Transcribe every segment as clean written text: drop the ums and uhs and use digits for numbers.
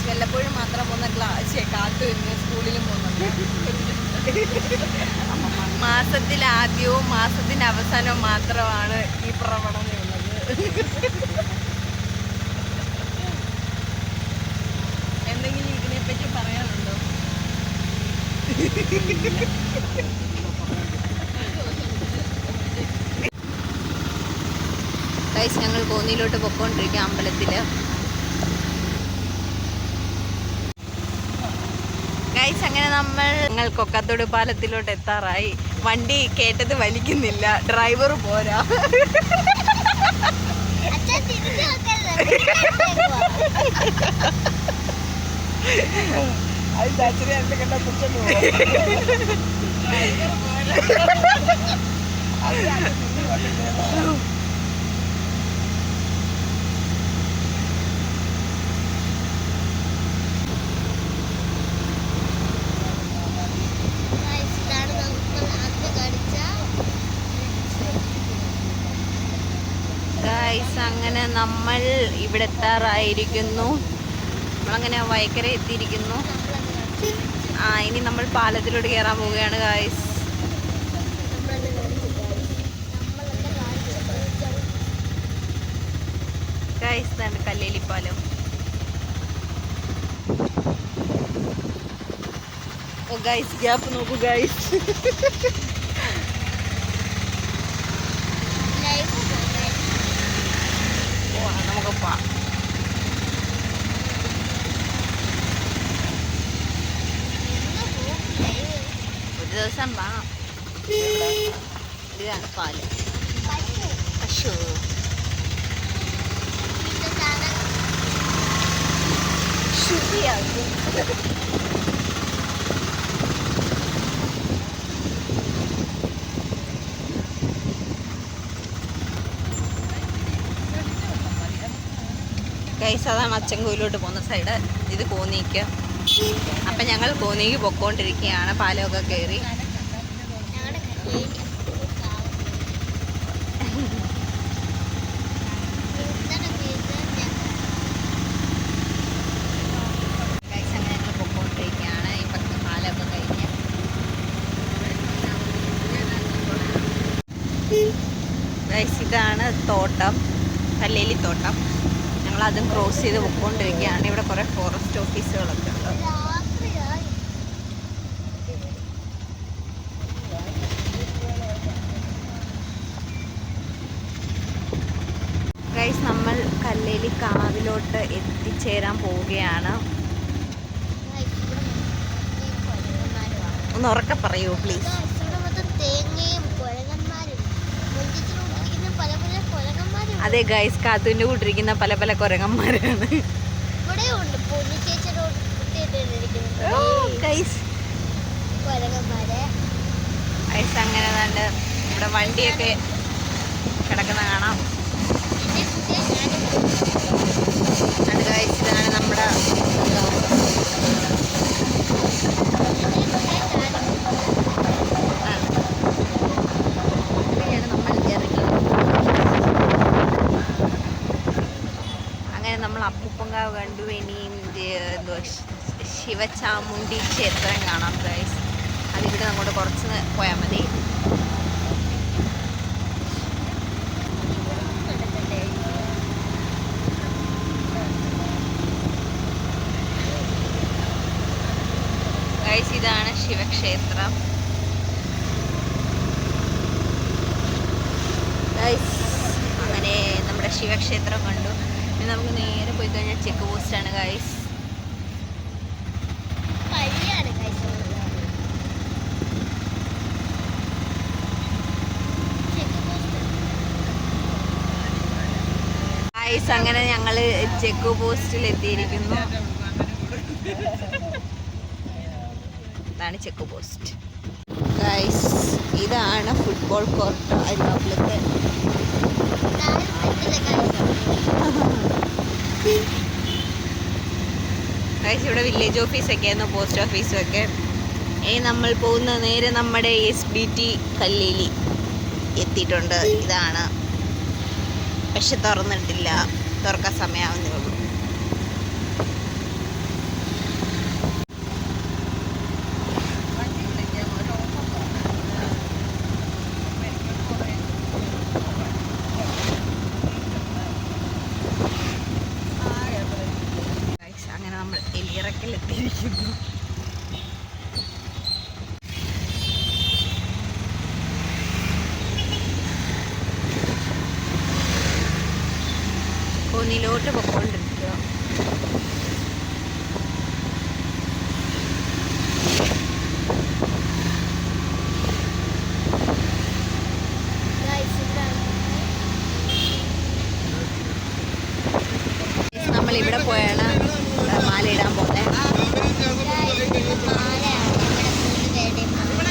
വല്ലപ്പോഴും മാത്രം പോകുന്ന കാത്തു സ്കൂളിലും പോകുന്നുണ്ട്. മാസത്തിലാദ്യവും മാസത്തിന്റെ അവസാനവും മാത്രമാണ് ഈ പ്രവണതയുള്ളത്. എന്തെങ്കിലും ഇതിനെപ്പറ്റി പറയാനുണ്ടോ? ഗൈസ്, ഞങ്ങൾ കോന്നിയിലോട്ട് പൊക്കോണ്ടിരിക്കുക അമ്പലത്തില്. ഗൈസ്, അങ്ങനെ ഞങ്ങൾ കൊക്കത്തോട് പാലത്തിലോട്ട് എത്താറായി. വണ്ടി കേട്ടത് വലിക്കുന്നില്ല, ഡ്രൈവർ പോരാ. അങ്ങനെ നമ്മൾ ഇവിടെ എത്താറായിരിക്കുന്നു. നമ്മളങ്ങനെ വയക്കര എത്തിയിരിക്കുന്നു. ഇനി നമ്മൾ പാലത്തിലോട്ട് കയറാൻ പോവുകയാണ് ഗായ്സ്. ഗായ്സ്, ഇതാണ് കല്ലേലി പാലം. ഓ ഗായ്സ്, ഗ്യാപ്പ് നോക്കൂ ഗായ്സ്. നമുക്ക് പോവാം. ഒരു ദിവസം വാങ്ങാം. ഇതാണ് പാല്. പശു ശുദ്ധിയാകും. ഗൈസ്, അതാണ് അച്ചൻകോയിലോട്ട് പോകുന്ന സൈഡ്. ഇത് കോന്നിക്ക്. അപ്പം ഞങ്ങൾ കോന്നിക്ക് പൊക്കോണ്ടിരിക്കുകയാണ്. പാലമൊക്കെ കയറി. ഗൈസ്, അങ്ങനെ ഞങ്ങൾ പൊക്കോണ്ടിരിക്കുകയാണ്. ഇപ്പം പാലമൊക്കെ കഴിഞ്ഞ് ഗൈസ്, ഇതാണ് തോട്ടം, കല്ലേലി തോട്ടം. ഞങ്ങളതും ക്രോസ് ചെയ്ത് പൊക്കോണ്ടിരിക്കുകയാണ്. ഇവിടെ കുറേ ഫോറസ്റ്റ് ഓഫീസുകളൊക്കെ ഉണ്ട്. ഗൈസ്, നമ്മൾ കല്ലേലി കാവിലോട്ട് എത്തിച്ചേരാൻ പോവുകയാണ്. ഒന്ന് ഉറക്കെ പറയൂ പ്ലീസ്. അതെ ഗൈസ്, കാത്തുവിൻ്റെ കൂട്ടിരിക്കുന്ന പല പല കുരങ്ങന്മാരാണ്. ഗൈസ്, അങ്ങനെ കണ്ട് ഇവിടെ വണ്ടിയൊക്കെ കിടക്കുന്ന കാണാം. അത് ഗൈസ്, ഇതാണ് നമ്മുടെ നമ്മൾ അപ്പൂപ്പങ്കാവ് കണ്ടു. ഇനിയും എന്തോ ശിവചാമുണ്ടി ക്ഷേത്രം കാണാം ഗൈസ്. അതിവിടെ അങ്ങോട്ട് കുറച്ച് പോയാൽ മതി. ഗൈസ്, ഇതാണ് ശിവക്ഷേത്രം. ഗൈസ്, അങ്ങനെ നമ്മുടെ ശിവക്ഷേത്രം കണ്ടു. ഇനി നമുക്ക് നേരെ പോയി കഴിഞ്ഞാൽ ചെക്ക് പോസ്റ്റാണ് ഗൈസ്. ഗൈസ്, അങ്ങനെ ഞങ്ങൾ ചെക്ക് പോസ്റ്റിൽ എത്തിയിരിക്കുന്നു. ഇതാണ് ചെക്ക് പോസ്റ്റ് ഗൈസ്. ഇതാണ് ഫുട്ബോൾ കോർട്ട് അരിവാപ്പുലത്തെ. ഗൈസ്, ഇവിടെ വില്ലേജ് ഓഫീസൊക്കെ ആയിരുന്നു, പോസ്റ്റ് ഓഫീസും ഒക്കെ. നമ്മൾ പോകുന്ന നേരെ നമ്മുടെ SBT കല്ലേലി എത്തിയിട്ടുണ്ട്. ഇതാണ് പക്ഷെ തുറന്നിട്ടില്ല, തുറക്കാൻ സമയമാവുന്നേ ഉള്ളൂ. അങ്ങനെ നമ്മൾ എലിയിറക്കലെത്തിയിരിക്കുന്നു. കോന്നിയിലോട്ട് പൊക്കോണ്ടിരിക്കുക. നമ്മളിവിടെ പോയാണ് മാലയിടാൻ പോകുന്നത്.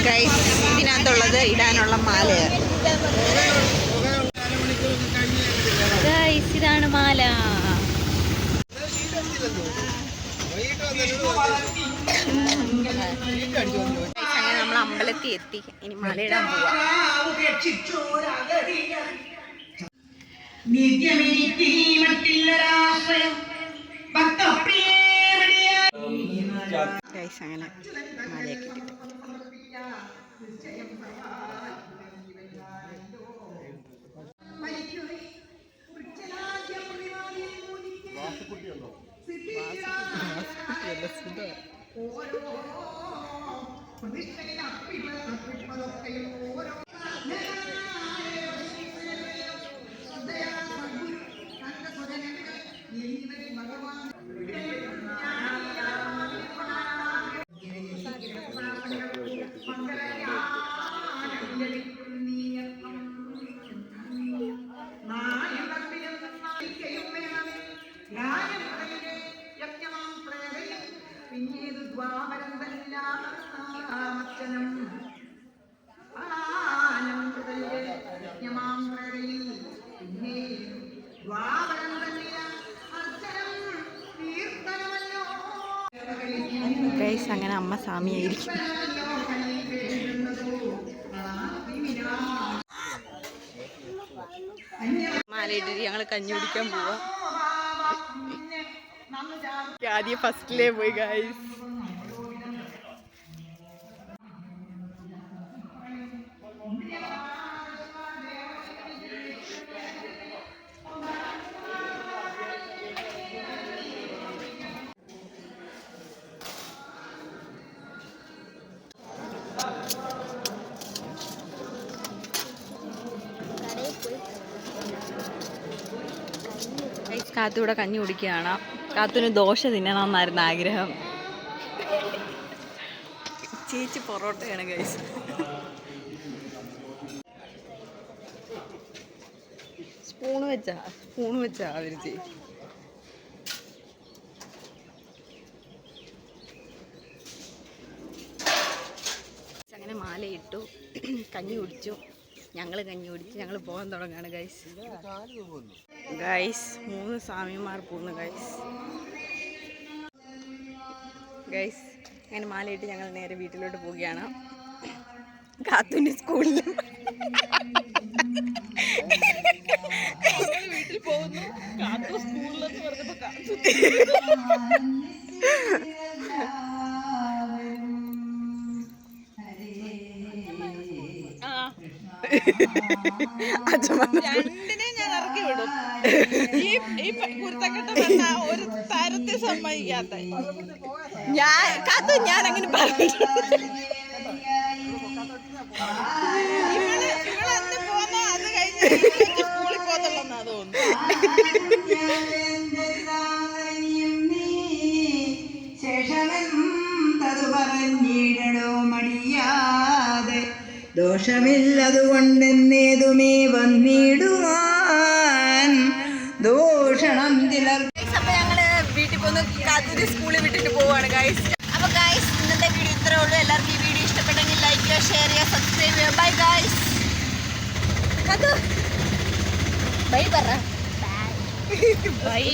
ഗൈസ്, ഇതിനകത്തുള്ളത് ഇടാനുള്ള മാലയാണ്. ഗൈസ്, ഇതാണ് മാല. അങ്ങനെ നമ്മൾ അമ്പലത്തിൽ എത്തി. ഇനി മലയിടാൻ പോവാ. ഗൈസ്, അങ്ങനെ മലയൊക്കെ ഇട്ടിട്ട് ഗൈസ്, അങ്ങനെ അമ്മ സ്വാമിയായിരിക്കും. മാലയിട്ടിട്ട് ഞങ്ങൾ കഞ്ഞി കുടിക്കാൻ പോവാ. ആദ്യം ഫസ്റ്റിലേ പോയി ഗൈസ്. കാത്തൂടെ കഞ്ഞി കുടിക്കുകയാണ്. കാത്തുന് ദോശ തിന്നണമെന്നായിരുന്നു ആഗ്രഹം. ചേച്ചി പൊറോട്ടയാണ് ഗൈസ്. സ്പൂണ് വെച്ചാ അവര് ചേച്ചി. അങ്ങനെ മാലയിട്ടു, കഞ്ഞി കുടിച്ചു. ഞങ്ങൾ കഞ്ഞി കുടിച്ച് ഞങ്ങൾ പോകാൻ തുടങ്ങുകയാണ് ഗൈസ്. 3 സ്വാമിമാർ പോകുന്നു ഗൈസ്. അങ്ങനെ മാലയിട്ട് ഞങ്ങൾ നേരെ വീട്ടിലോട്ട് പോവുകയാണ്. കാത്തുൻ്റെ സ്കൂളിൽ വീട്ടിൽ പോകുന്നു. കാത്തു സ്കൂളിലെന്ന് പറഞ്ഞപ്പോൾ കാത്തു രണ്ടിനെ ഞാൻ ഇറക്കി വിടും. ഈ കുരുത്തക്കെട്ട ഒരു തരത്തെ സമ്മതിക്കാത്ത ഞാൻ അങ്ങനെ പറഞ്ഞിട്ടുണ്ട്. ഇവളെന്ത് പോന്നോ അത് കഴിഞ്ഞ് സ്കൂളിൽ പോകത്തുള്ളൂ തോന്നുന്നു. പറഞ്ഞിടണോ മടിയാതെ ദോഷമില്ലതുകൊണ്ടെന്നേതുമേ വന്നിടുവാൻ ദോഷണം ചിലർ. അപ്പൊ ഞങ്ങള് വീട്ടിൽ പോന്ന് കാത്തൂര് സ്കൂളിൽ വിട്ടിട്ട് പോവാണ് ഗൈസ്. അപ്പൊ ഗൈസ്, ഇന്നത്തെ വീഡിയോ ഇത്രേ ഉള്ളൂ. എല്ലാവർക്കും ഈ വീഡിയോ ഇഷ്ടപ്പെട്ടെങ്കിൽ ലൈക്ക് ചെയ്യുക, ഷെയർ ചെയ്യുക, സബ്സ്ക്രൈബ് ചെയ്യുക. Bye guys. ബൈ പറ. ബൈ.